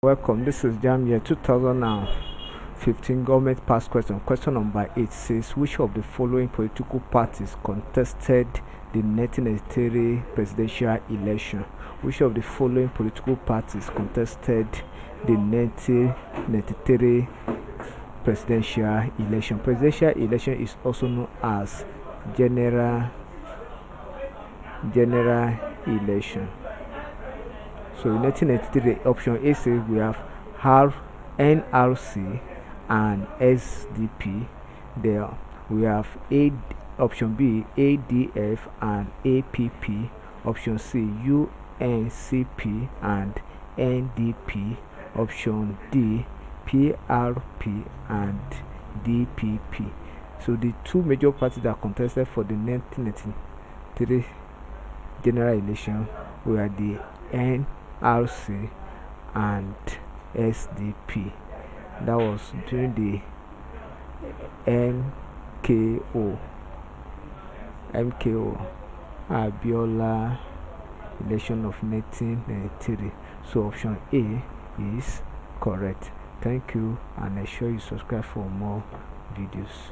Welcome, this is Jamb here. 2015 government past question. Question number 8 says, which of the following political parties contested the 1983 presidential election? Which of the following political parties contested the 1993 presidential election? Presidential election is also known as general election. So in 1993, option A says we have NRC and SDP. There we have option B, ADF and APP. Option C, UNCP and NDP. Option D, PRP and DPP. So the two major parties that contested for the 1993 general election were the NRC and SDP. That was during the MKO Abiola election of 1993. So option A is correct. Thank you, and ensure you subscribe for more videos.